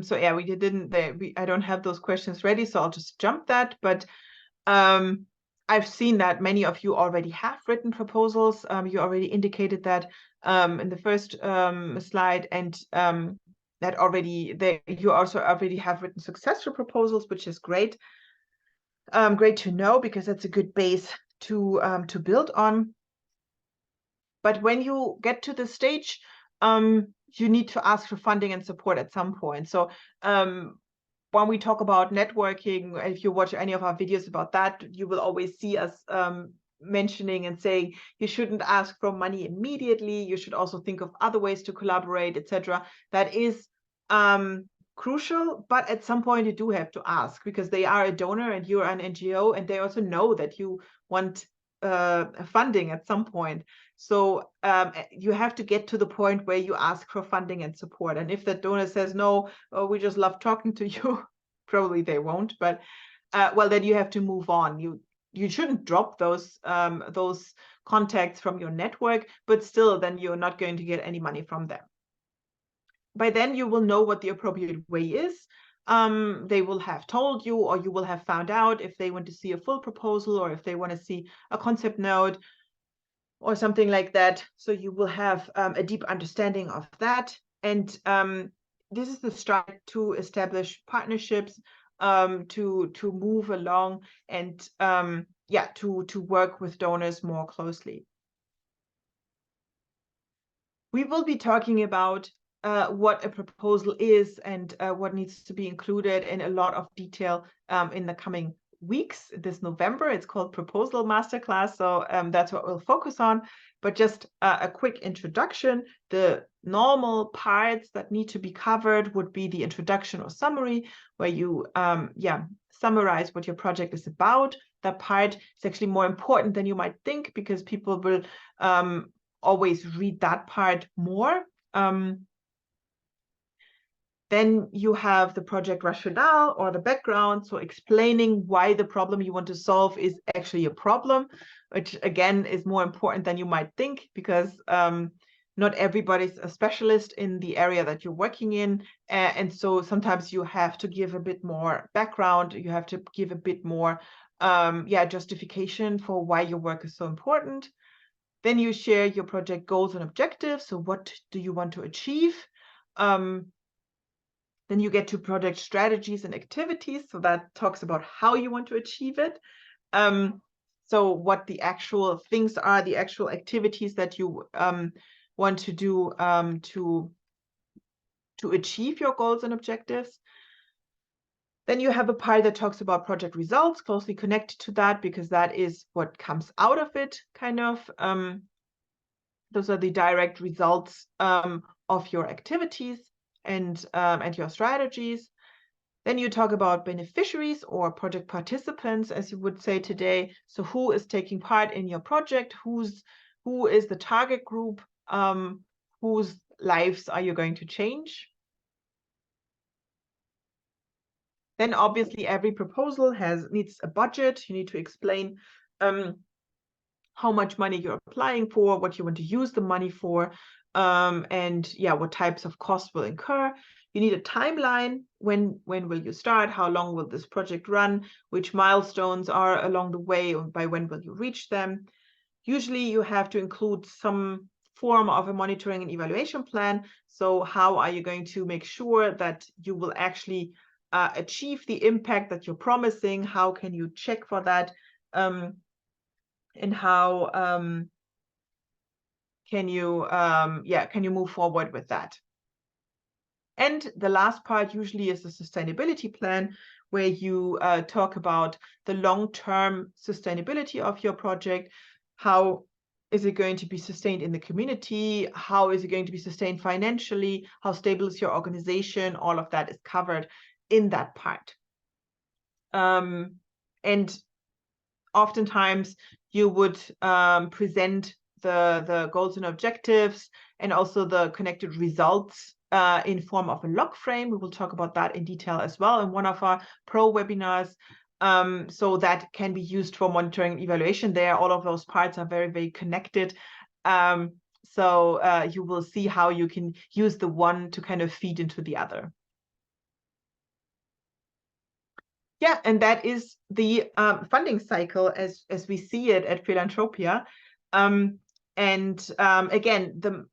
Speaker 1: So yeah, I don't have those questions ready, so I'll just jump that. But I've seen that many of you already have written proposals. You already indicated that in the first slide, and that you also already have written successful proposals, which is great. Great to know, because that's a good base to build on. But when you get to the stage, you need to ask for funding and support at some point. So when we talk about networking, if you watch any of our videos about that, you will always see us mentioning and saying you shouldn't ask for money immediately. You should also think of other ways to collaborate, etc. That is crucial, but at some point you do have to ask because they are a donor and you're an NGO, and they also know that you want funding at some point. So you have to get to the point where you ask for funding and support. And if the donor says no, oh, we just love talking to you, probably they won't. But well, then you have to move on. You shouldn't drop those contacts from your network, but still, then you're not going to get any money from them. By then, you will know what the appropriate way is. They will have told you, or you will have found out if they want to see a full proposal or if they want to see a concept note or something like that. So you will have a deep understanding of that. And this is the start to establish partnerships, to move along and yeah, to work with donors more closely. We will be talking about what a proposal is and what needs to be included in a lot of detail in the coming weeks this November. It's called Proposal Masterclass, so that's what we'll focus on. But just a quick introduction. The normal parts that need to be covered would be the introduction or summary, where you summarize what your project is about. That part is actually more important than you might think, because people will always read that part more. Then you have the project rationale or the background, so explaining why the problem you want to solve is actually a problem, which again is more important than you might think, because not everybody's a specialist in the area that you're working in. And so sometimes you have to give a bit more background, you have to give a bit more justification for why your work is so important. Then you share your project goals and objectives. So what do you want to achieve? Then you get to project strategies and activities. So that talks about how you want to achieve it. So what the actual things are, the actual activities that you want to do to achieve your goals and objectives. Then you have a part that talks about project results, closely connected to that, because that is what comes out of it, kind of. Those are the direct results of your activities and your strategies. Then you talk about beneficiaries or project participants, as you would say today. So who is taking part in your project? Who is the target group? Whose lives are you going to change? Then obviously every proposal needs a budget. You need to explain how much money you're applying for, what you want to use the money for, and yeah, what types of costs will incur. You need a timeline. When will you start? How long will this project run? Which milestones are along the way, or by when will you reach them? Usually you have to include some form of a monitoring and evaluation plan. So how are you going to make sure that you will actually achieve the impact that you're promising? How can you check for that? And how can you move forward with that? And the last part usually is the sustainability plan, where you talk about the long-term sustainability of your project. How is it going to be sustained in the community? How is it going to be sustained financially? How stable is your organization? All of that is covered in that part. And oftentimes you would present the goals and objectives and also the connected results in form of a log frame. We will talk about that in detail as well in one of our pro webinars. So that can be used for monitoring and evaluation there. All of those parts are very, very connected. So you will see how you can use the one to kind of feed into the other. Yeah, and that is the funding cycle as we see it at Philanthropia. Again, the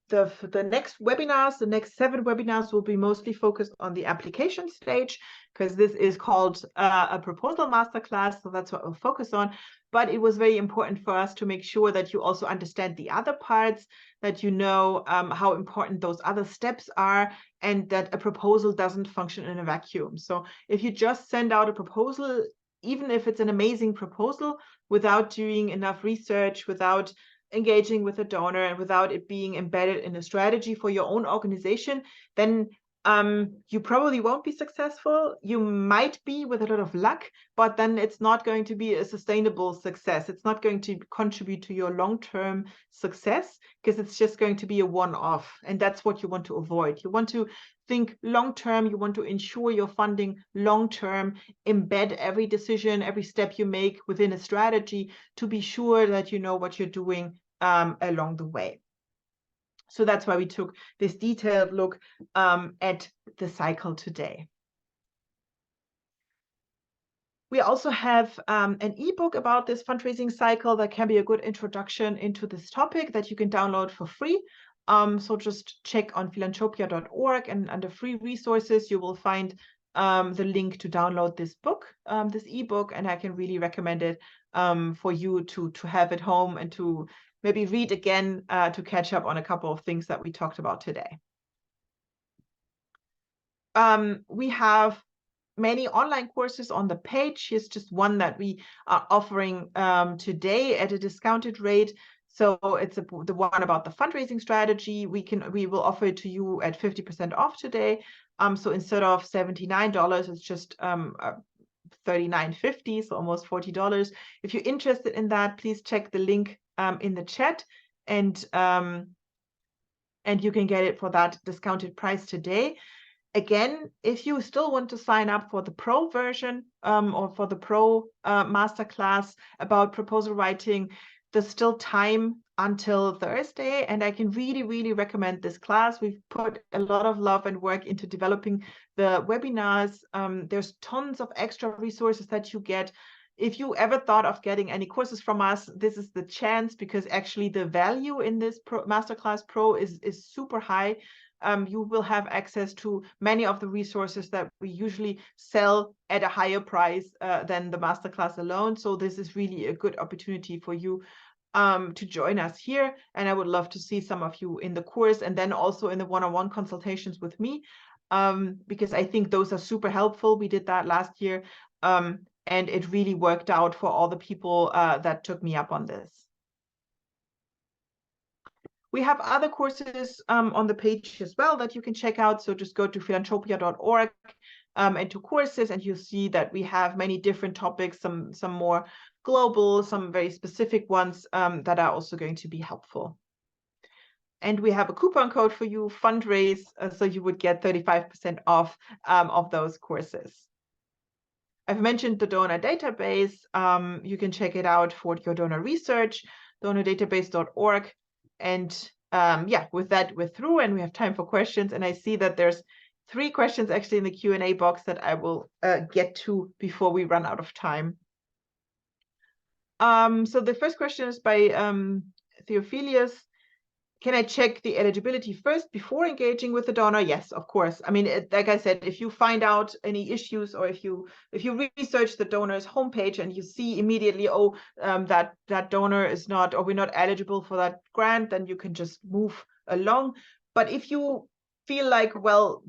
Speaker 1: next webinars, the next 7 webinars will be mostly focused on the application stage, because this is called a proposal masterclass, so that's what we'll focus on. But it was very important for us to make sure that you also understand the other parts, that you know how important those other steps are, and that a proposal doesn't function in a vacuum. So if you just send out a proposal, even if it's an amazing proposal, without doing enough research, without engaging with a donor, and without it being embedded in a strategy for your own organization, then you probably won't be successful. You might be with a lot of luck, but then it's not going to be a sustainable success. It's not going to contribute to your long-term success, because it's just going to be a one-off. And that's what you want to avoid. You want to think long-term. You want to ensure your funding long-term, embed every decision, every step you make within a strategy to be sure that you know what you're doing along the way. So that's why we took this detailed look at the cycle today. We also have an ebook about this fundraising cycle that can be a good introduction into this topic that you can download for free. So just check on philanthropia.org, and under free resources, you will find the link to download this book, this ebook, and I can really recommend it for you to have at home and to maybe read again to catch up on a couple of things that we talked about today. We have many online courses on the page. Here's just one that we are offering today at a discounted rate. So it's the one about the fundraising strategy. We will offer it to you at 50% off today. So instead of $79, it's just $39.50, so almost $40. If you're interested in that, please check the link in the chat, and you can get it for that discounted price today. Again, if you still want to sign up for the pro version or for the pro masterclass about proposal writing, there's still time until Thursday, and I can really, really recommend this class. We've put a lot of love and work into developing the webinars. There's tons of extra resources that you get. If you ever thought of getting any courses from us, this is the chance, because actually the value in this Masterclass Pro is super high. You will have access to many of the resources that we usually sell at a higher price than the Masterclass alone. So this is really a good opportunity for you to join us here. And I would love to see some of you in the course, and then also in the one-on-one consultations with me. because I think those are super helpful. We did that last year, and it really worked out for all the people that took me up on this. We have other courses on the page as well that you can check out. So just go to philanthropia.org and to courses, and you'll see that we have many different topics, some more global, some very specific ones that are also going to be helpful. And we have a coupon code for you, Fundraise, so you would get 35% off of those courses. I've mentioned the donor database. You can check it out for your donor research, donordatabase.org. And yeah, with that, we're through and we have time for questions. And I see that there's 3 questions actually in the Q&A box that I will get to before we run out of time. So the first question is by Theophilus. Can I check the eligibility first before engaging with the donor? Yes, of course. I mean, like I said, if you find out any issues, or if you research the donor's homepage and you see immediately, oh, that donor is not, or we're not eligible for that grant, then you can just move along. But if you feel like, well,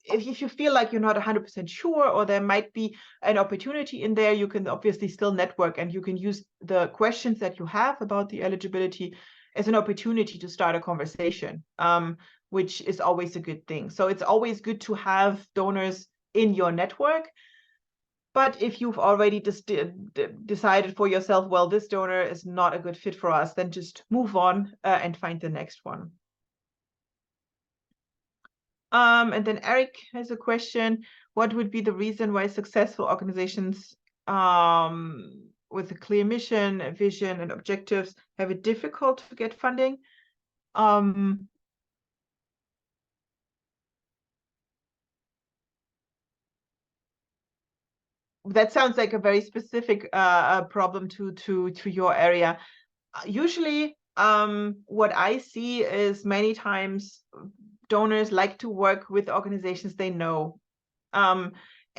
Speaker 1: if you feel like you're not 100% sure, or there might be an opportunity in there, you can obviously still network, and you can use the questions that you have about the eligibility as an opportunity to start a conversation, which is always a good thing. So it's always good to have donors in your network. But if you've already decided for yourself, well, this donor is not a good fit for us, then just move on and find the next one. And then Eric has a question. What would be the reason why successful organizations with a clear mission, vision, and objectives have it difficult to get funding? That sounds like a very specific problem to your area. Usually, what I see is many times donors like to work with organizations they know.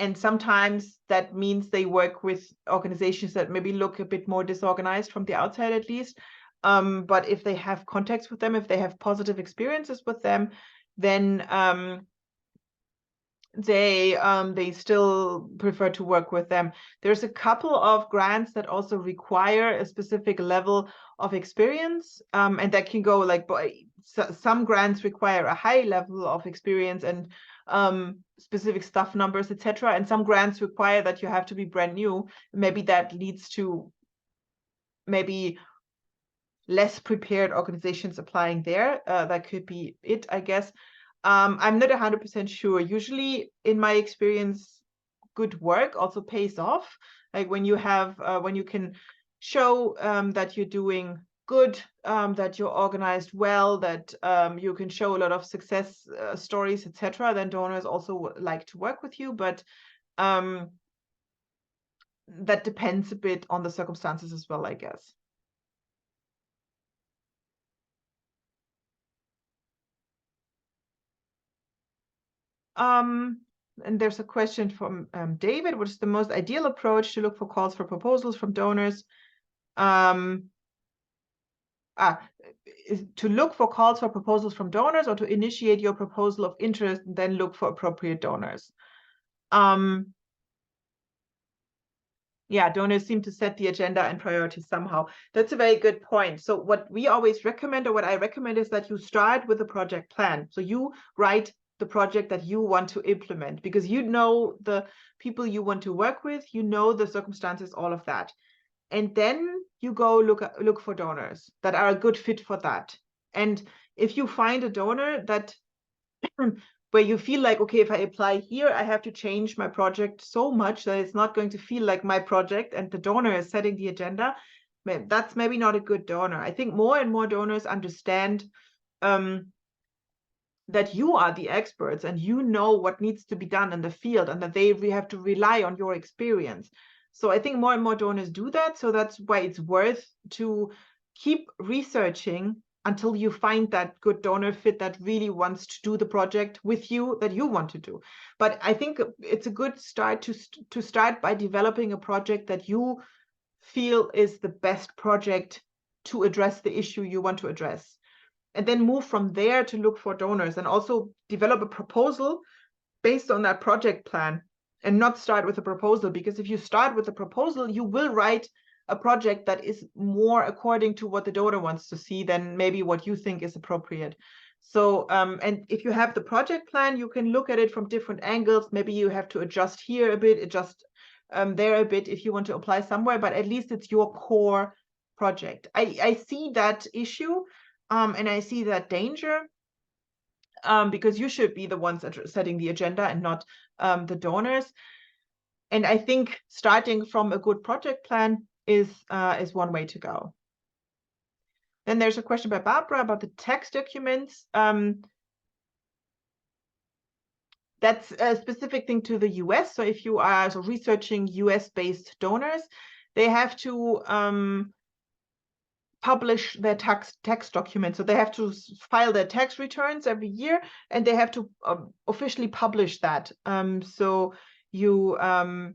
Speaker 1: And sometimes that means they work with organizations that maybe look a bit more disorganized from the outside, at least. But if they have contacts with them, if they have positive experiences with them, then they still prefer to work with them. There's a couple of grants that also require a specific level of experience, and that can go like, some grants require a high level of experience and specific staff numbers, etc. And some grants require that you have to be brand new. Maybe that leads to maybe less prepared organizations applying there. That could be it, I guess. I'm not 100% sure. Usually, in my experience, good work also pays off. Like when you have, when you can show that you're doing good, that you're organized well, that you can show a lot of success stories, etc., then donors also like to work with you. But that depends a bit on the circumstances as well, I guess. And there's a question from David. What is the most ideal approach to look for calls for proposals from donors? Is to look for calls for proposals from donors, or to initiate your proposal of interest and then look for appropriate donors? Yeah, donors seem to set the agenda and priorities somehow. That's a very good point. So what we always recommend, or what I recommend, is that you start with a project plan. So you write the project that you want to implement, because you know the people you want to work with, you know the circumstances, all of that. And then you go look for donors that are a good fit for that. And if you find a donor that where you feel like, okay, if I apply here, I have to change my project so much that it's not going to feel like my project, and the donor is setting the agenda, that's maybe not a good donor. I think more and more donors understand that you are the experts and you know what needs to be done in the field, and that they have to rely on your experience. So I think more and more donors do that. So that's why it's worth to keep researching until you find that good donor fit that really wants to do the project with you that you want to do. But I think it's a good start to start by developing a project that you feel is the best project to address the issue you want to address. And then move from there to look for donors, and also develop a proposal based on that project plan and not start with a proposal. Because if you start with a proposal, you will write a project that is more according to what the donor wants to see than maybe what you think is appropriate. So, and if you have the project plan, you can look at it from different angles. Maybe you have to adjust here a bit, adjust there a bit if you want to apply somewhere, but at least it's your core project. I see that issue and I see that danger because you should be the ones setting the agenda and not the donors. And I think starting from a good project plan is one way to go. Then there's a question by Barbara about the tax documents. That's a specific thing to the US. So if you are researching US-based donors, they have to publish their tax documents. So they have to file their tax returns every year, and they have to officially publish that. So you can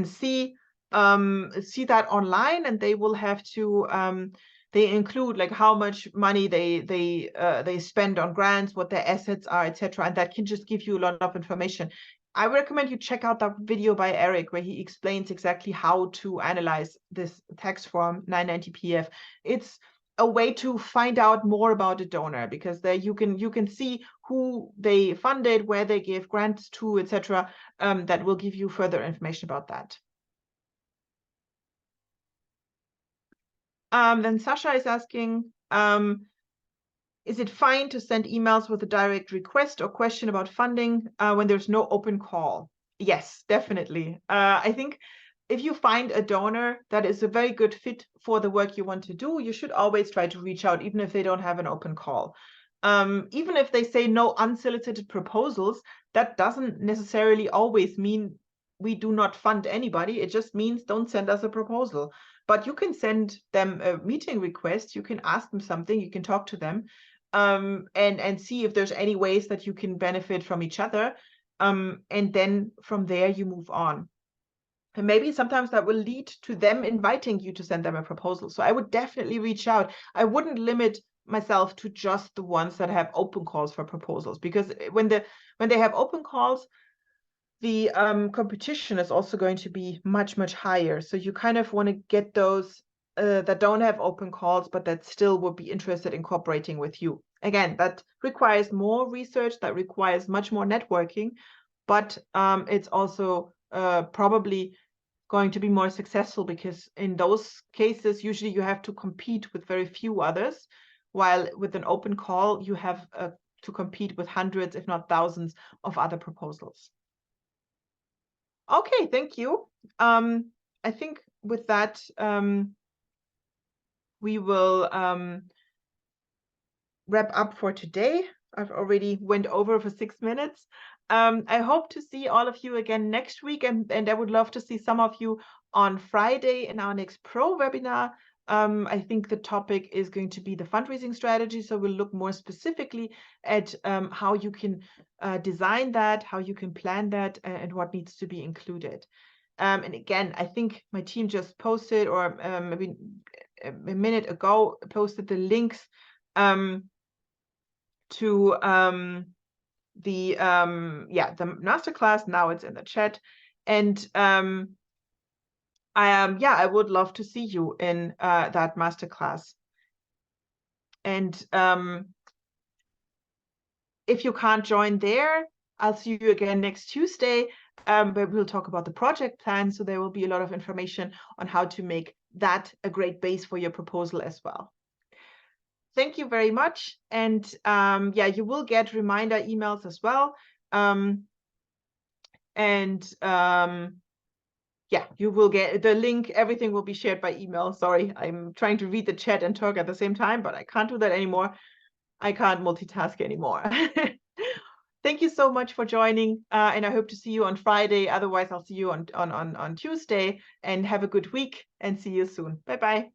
Speaker 1: see that online, and they will have to they include like how much money they spend on grants, what their assets are, etc. And that can just give you a lot of information. I recommend you check out that video by Eric where he explains exactly how to analyze this tax form 990-PF. It's a way to find out more about a donor, because there you can see who they funded, where they gave grants to, etc. That will give you further information about that. Then Sasha is asking, is it fine to send emails with a direct request or question about funding when there's no open call? Yes, definitely. I think if you find a donor that is a very good fit for the work you want to do, you should always try to reach out, even if they don't have an open call. Even if they say no unsolicited proposals, that doesn't necessarily always mean we do not fund anybody. It just means don't send us a proposal. But you can send them a meeting request. You can ask them something. You can talk to them and see if there's any ways that you can benefit from each other. And then from there, you move on. And maybe sometimes that will lead to them inviting you to send them a proposal. So I would definitely reach out. I wouldn't limit myself to just the ones that have open calls for proposals, because when they have open calls, the competition is also going to be much, much higher. So you kind of want to get those that don't have open calls, but that still would be interested in cooperating with you. Again, that requires more research, that requires much more networking, but it's also probably going to be more successful, because in those cases, usually you have to compete with very few others, while with an open call, you have to compete with hundreds, if not thousands, of other proposals. Okay, thank you. I think with that, we will wrap up for today. I've already went over for 6 minutes. I hope to see all of you again next week, and I would love to see some of you on Friday in our next Pro webinar. I think the topic is going to be the fundraising strategy. So we'll look more specifically at how you can design that, how you can plan that, and what needs to be included. And again, I think my team just posted, or maybe a minute ago, posted the links to the masterclass. Now it's in the chat, and I would love to see you in that masterclass. And if you can't join there, I'll see you again next Tuesday, where we'll talk about the project plan. So there will be a lot of information on how to make that a great base for your proposal as well. Thank you very much. And you will get reminder emails as well. You will get the link. Everything will be shared by email. Sorry, I'm trying to read the chat and talk at the same time, but I can't do that anymore. I can't multitask anymore. Thank you so much for joining, and I hope to see you on Friday. Otherwise, I'll see you on Tuesday, and have a good week and see you soon. Bye-bye.